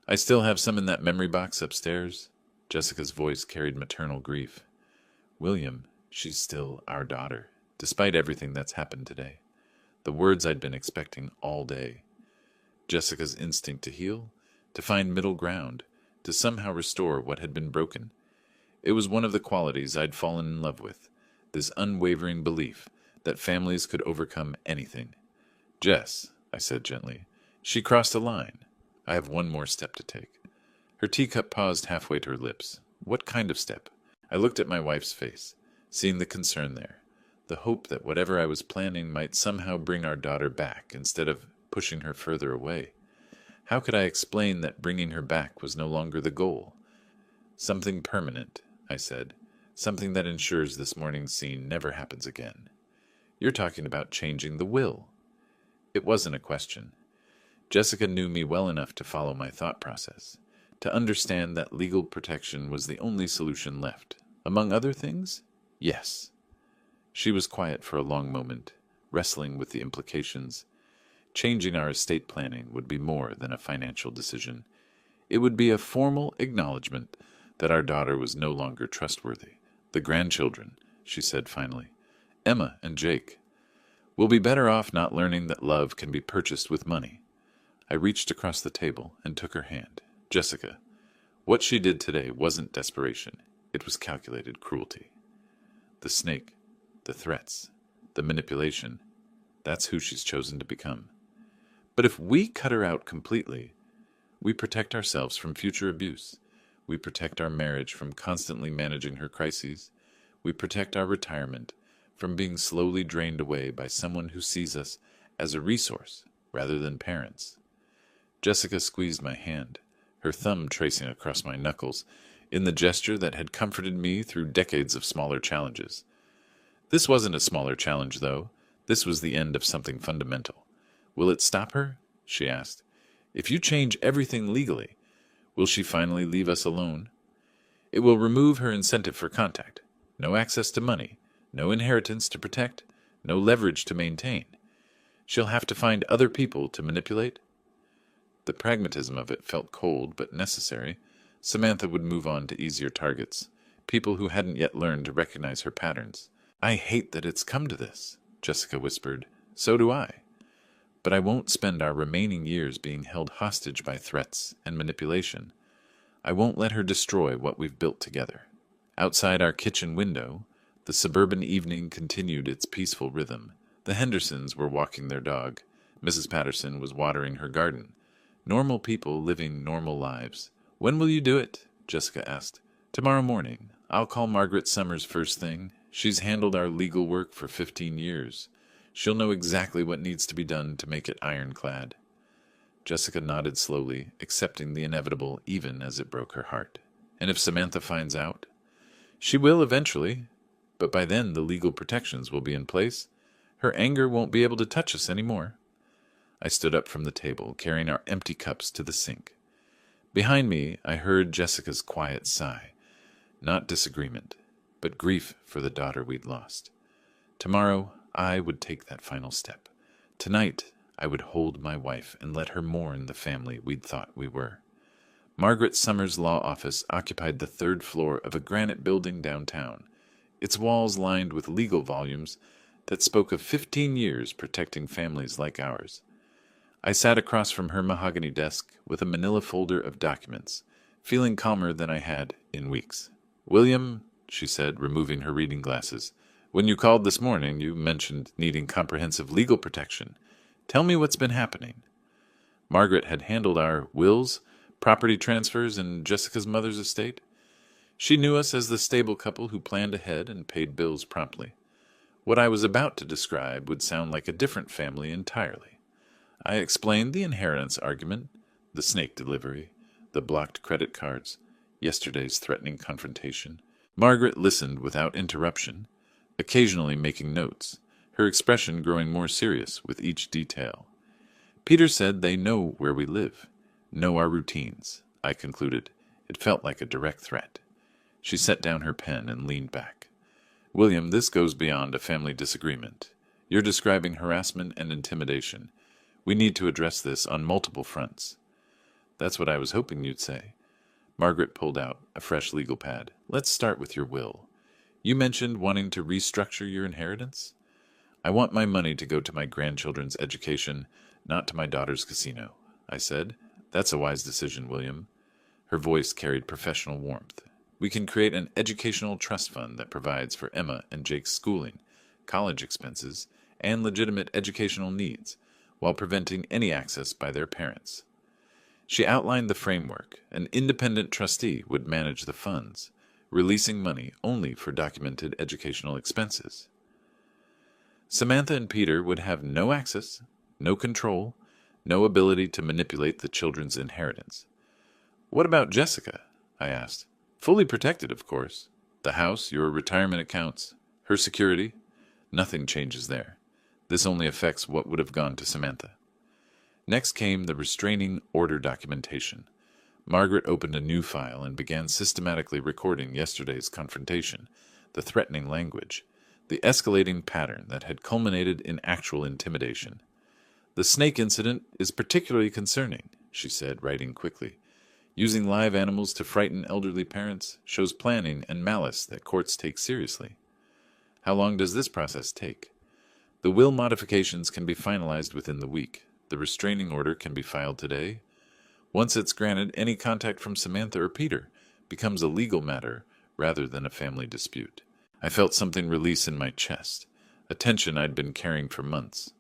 S1: I still have some in that memory box upstairs. Jessica's voice carried maternal grief. William, she's still our daughter, despite everything that's happened today. The words I'd been expecting all day. Jessica's instinct to heal, to find middle ground, to somehow restore what had been broken. It was one of the qualities I'd fallen in love with, this unwavering belief that families could overcome anything. Jess, I said gently, she crossed a line. I have one more step to take. Her teacup paused halfway to her lips. What kind of step? I looked at my wife's face, seeing the concern there, the hope that whatever I was planning might somehow bring our daughter back instead of pushing her further away. How could I explain that bringing her back was no longer the goal? Something permanent, I said. Something that ensures this morning's scene never happens again. You're talking about changing the will. It wasn't a question. Jessica knew me well enough to follow my thought process, to understand that legal protection was the only solution left. Among other things, yes. She was quiet for a long moment, wrestling with the implications. Changing our estate planning would be more than a financial decision. It would be a formal acknowledgement that our daughter was no longer trustworthy. The grandchildren, she said finally, Emma and Jake, will be better off not learning that love can be purchased with money. I reached across the table and took her hand. Jessica, what she did today wasn't desperation. It was calculated cruelty. The snake, the threats, the manipulation, that's who she's chosen to become. But if we cut her out completely, we protect ourselves from future abuse. We protect our marriage from constantly managing her crises. We protect our retirement from being slowly drained away by someone who sees us as a resource rather than parents. Jessica squeezed my hand, her thumb tracing across my knuckles, in the gesture that had comforted me through decades of smaller challenges. This wasn't a smaller challenge, though. This was the end of something fundamental. Will it stop her? She asked. If you change everything legally, will she finally leave us alone? It will remove her incentive for contact. No access to money, no inheritance to protect, no leverage to maintain. She'll have to find other people to manipulate. The pragmatism of it felt cold but necessary. Samantha would move on to easier targets, people who hadn't yet learned to recognize her patterns. I hate that it's come to this, Jessica whispered. So do I. But I won't spend our remaining years being held hostage by threats and manipulation. I won't let her destroy what we've built together. Outside our kitchen window, the suburban evening continued its peaceful rhythm. The Hendersons were walking their dog. Mrs. Patterson was watering her garden. Normal people living normal lives. When will you do it? Jessica asked. Tomorrow morning. I'll call Margaret Summers first thing. She's handled our legal work for 15 years. She'll know exactly what needs to be done to make it ironclad. Jessica nodded slowly, accepting the inevitable even as it broke her heart. And if Samantha finds out? She will eventually, but by then the legal protections will be in place. Her anger won't be able to touch us anymore. I stood up from the table, carrying our empty cups to the sink. Behind me, I heard Jessica's quiet sigh. Not disagreement, but grief for the daughter we'd lost. Tomorrow, I would take that final step. Tonight, I would hold my wife and let her mourn the family we'd thought we were. Margaret Summers' law office occupied the 3rd floor of a granite building downtown, its walls lined with legal volumes that spoke of 15 years protecting families like ours. I sat across from her mahogany desk with a manila folder of documents, feeling calmer than I had in weeks. William, she said, removing her reading glasses, when you called this morning, you mentioned needing comprehensive legal protection. Tell me what's been happening. Margaret had handled our wills, property transfers, and Jessica's mother's estate. She knew us as the stable couple who planned ahead and paid bills promptly. What I was about to describe would sound like a different family entirely. I explained the inheritance argument, the snake delivery, the blocked credit cards, yesterday's threatening confrontation. Margaret listened without interruption, occasionally making notes, her expression growing more serious with each detail. Peter said they know where we live, know our routines, I concluded. It felt like a direct threat. She set down her pen and leaned back. William, this goes beyond a family disagreement. You're describing harassment and intimidation. We need to address this on multiple fronts. That's what I was hoping you'd say. Margaret pulled out a fresh legal pad. Let's start with your will. You mentioned wanting to restructure your inheritance? I want my money to go to my grandchildren's education, not to my daughter's casino, I said. That's a wise decision, William. Her voice carried professional warmth. We can create an educational trust fund that provides for Emma and Jake's schooling, college expenses, and legitimate educational needs, while preventing any access by their parents. She outlined the framework. An independent trustee would manage the funds, releasing money only for documented educational expenses. Samantha and Peter would have no access, no control, No ability to manipulate the children's inheritance. What about Jessica? I asked. Fully protected, of course. The house, your retirement accounts, her security, nothing changes there. This only affects what would have gone to Samantha. Next came the restraining order documentation. Margaret opened a new file and began systematically recording yesterday's confrontation, the threatening language, the escalating pattern that had culminated in actual intimidation. The snake incident is particularly concerning, she said, writing quickly. Using live animals to frighten elderly parents shows planning and malice that courts take seriously. How long does this process take? The will modifications can be finalized within the week. The restraining order can be filed today. Once it's granted, any contact from Samantha or Peter becomes a legal matter rather than a family dispute. I felt something release in my chest, a tension I'd been carrying for months.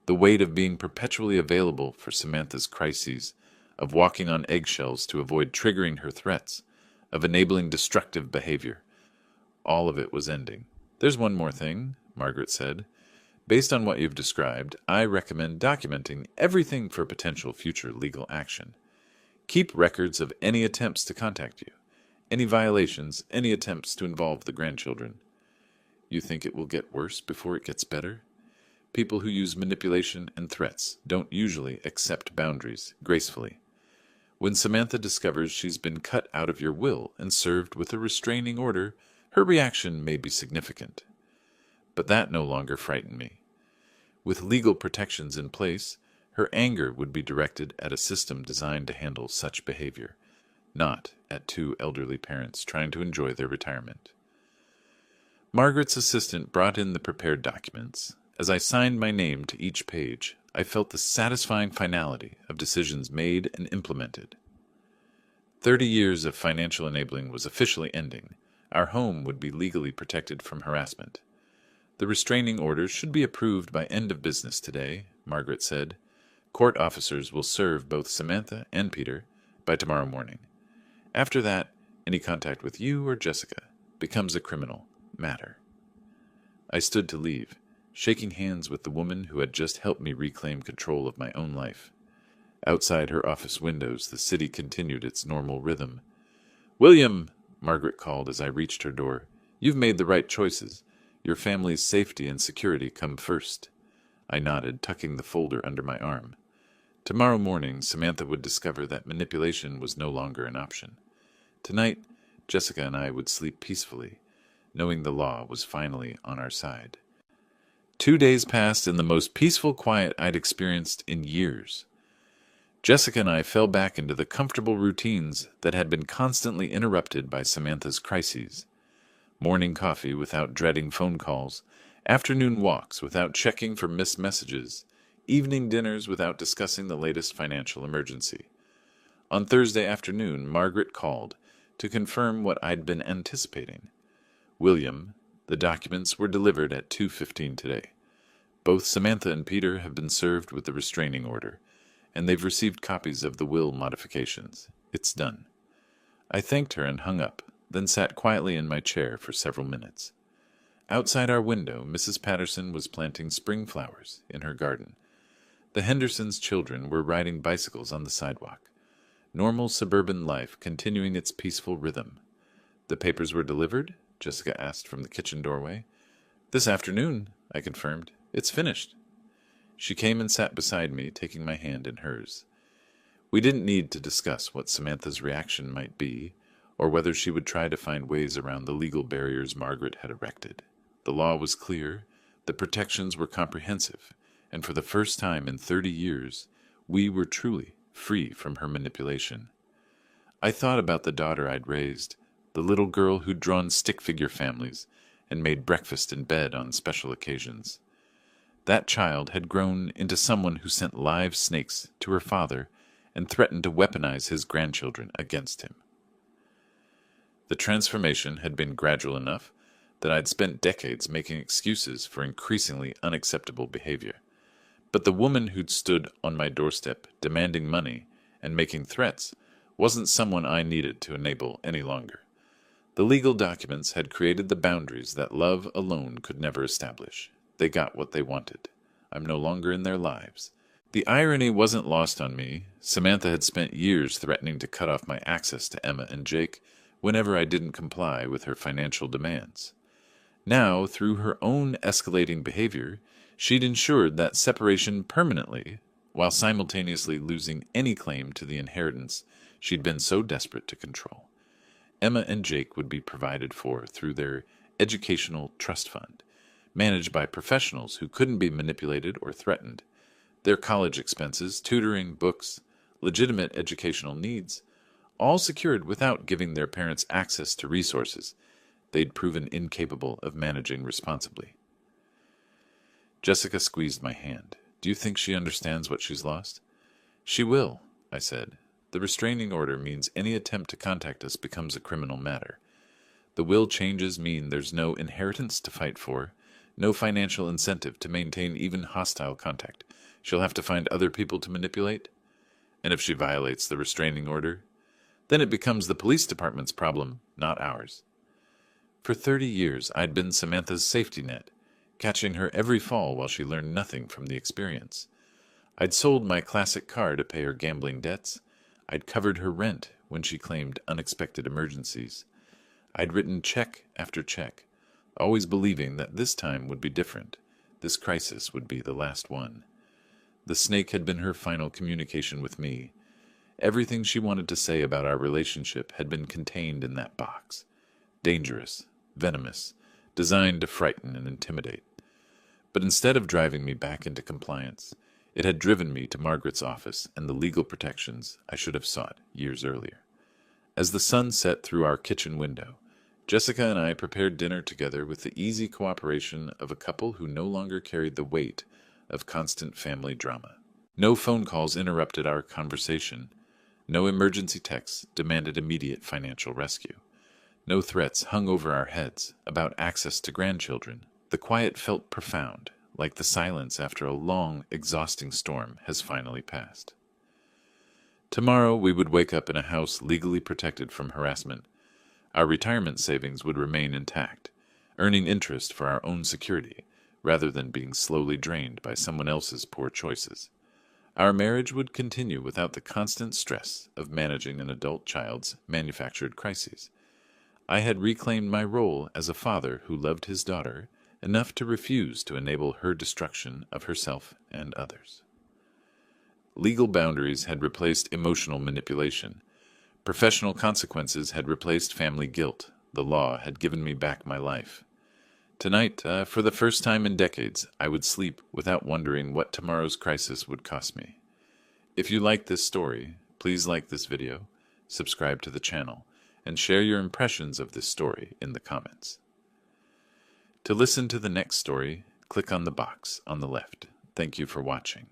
S1: The weight of being perpetually available for Samantha's crises, of walking on eggshells to avoid triggering her threats, of enabling destructive behavior. All of it was ending. There's one more thing, Margaret said. Based on what you've described, I recommend documenting everything for potential future legal action. Keep records of any attempts to contact you, any violations, any attempts to involve the grandchildren. You think it will get worse before it gets better? People who use manipulation and threats don't usually accept boundaries gracefully. When Samantha discovers she's been cut out of your will and served with a restraining order, her reaction may be significant. But that no longer frightened me. With legal protections in place, her anger would be directed at a system designed to handle such behavior, not at two elderly parents trying to enjoy their retirement. Margaret's assistant brought in the prepared documents. As I signed my name to each page, I felt the satisfying finality of decisions made and implemented. 30 years of financial enabling was officially ending. Our home would be legally protected from harassment. The restraining orders should be approved by end of business today, Margaret said. Court officers will serve both Samantha and Peter by tomorrow morning. After that, any contact with you or Jessica becomes a criminal matter. I stood to leave, shaking hands with the woman who had just helped me reclaim control of my own life. Outside her office windows, the city continued its normal rhythm. "William," Margaret called as I reached her door, "you've made the right choices. Your family's safety and security come first." I nodded, tucking the folder under my arm. Tomorrow morning, Samantha would discover that manipulation was no longer an option. Tonight, Jessica and I would sleep peacefully, knowing the law was finally on our side. 2 days passed in the most peaceful quiet I'd experienced in years. Jessica and I fell back into the comfortable routines that had been constantly interrupted by Samantha's crises. Morning coffee without dreading phone calls, afternoon walks without checking for missed messages, evening dinners without discussing the latest financial emergency. On Thursday afternoon, Margaret called to confirm what I'd been anticipating. "William, the documents were delivered at 2:15 today. Both Samantha and Peter have been served with the restraining order, and they've received copies of the will modifications. It's done." I thanked her and hung up, then sat quietly in my chair for several minutes. Outside our window, Mrs. Patterson was planting spring flowers in her garden. The Hendersons' children were riding bicycles on the sidewalk. Normal suburban life continuing its peaceful rhythm. "The papers were delivered?" Jessica asked from the kitchen doorway. "This afternoon," I confirmed. "It's finished." She came and sat beside me, taking my hand in hers. We didn't need to discuss what Samantha's reaction might be, or whether she would try to find ways around the legal barriers Margaret had erected. The law was clear, the protections were comprehensive, and for the first time in 30 years, we were truly free from her manipulation. I thought about the daughter I'd raised, the little girl who'd drawn stick figure families and made breakfast in bed on special occasions. That child had grown into someone who sent live snakes to her father and threatened to weaponize his grandchildren against him. The transformation had been gradual enough that I'd spent decades making excuses for increasingly unacceptable behavior. But the woman who'd stood on my doorstep demanding money and making threats wasn't someone I needed to enable any longer. The legal documents had created the boundaries that love alone could never establish. They got what they wanted. I'm no longer in their lives. The irony wasn't lost on me. Samantha had spent years threatening to cut off my access to Emma and Jake whenever I didn't comply with her financial demands. Now, through her own escalating behavior, she'd ensured that separation permanently, while simultaneously losing any claim to the inheritance she'd been so desperate to control. Emma and Jake would be provided for through their educational trust fund, managed by professionals who couldn't be manipulated or threatened. Their college expenses, tutoring, books, legitimate educational needs, all secured without giving their parents access to resources they'd proven incapable of managing responsibly. Jessica squeezed my hand. Do you think she understands what she's lost? She will, I said. The restraining order means any attempt to contact us becomes a criminal matter. The will changes mean there's no inheritance to fight for, no financial incentive to maintain even hostile contact. She'll have to find other people to manipulate. And if she violates the restraining order, then it becomes the police department's problem, not ours. For 30 years, I'd been Samantha's safety net, catching her every fall while she learned nothing from the experience. I'd sold my classic car to pay her gambling debts. I'd covered her rent when she claimed unexpected emergencies. I'd written check after check, always believing that this time would be different. This crisis would be the last one. The snake had been her final communication with me. Everything she wanted to say about our relationship had been contained in that box. Dangerous, venomous, designed to frighten and intimidate. But instead of driving me back into compliance, it had driven me to Margaret's office and the legal protections I should have sought years earlier. As the sun set through our kitchen window, Jessica and I prepared dinner together with the easy cooperation of a couple who no longer carried the weight of constant family drama. No phone calls interrupted our conversation. No emergency texts demanded immediate financial rescue. No threats hung over our heads about access to grandchildren. The quiet felt profound, like the silence after a long, exhausting storm has finally passed. Tomorrow we would wake up in a house legally protected from harassment. Our retirement savings would remain intact, earning interest for our own security, rather than being slowly drained by someone else's poor choices. Our marriage would continue without the constant stress of managing an adult child's manufactured crises. I had reclaimed my role as a father who loved his daughter enough to refuse to enable her destruction of herself and others. Legal boundaries had replaced emotional manipulation. Professional consequences had replaced family guilt. The law had given me back my life. Tonight, for the first time in decades, I would sleep without wondering what tomorrow's crisis would cost me. If you like this story, please like this video, subscribe to the channel, and share your impressions of this story in the comments. To listen to the next story, click on the box on the left. Thank you for watching.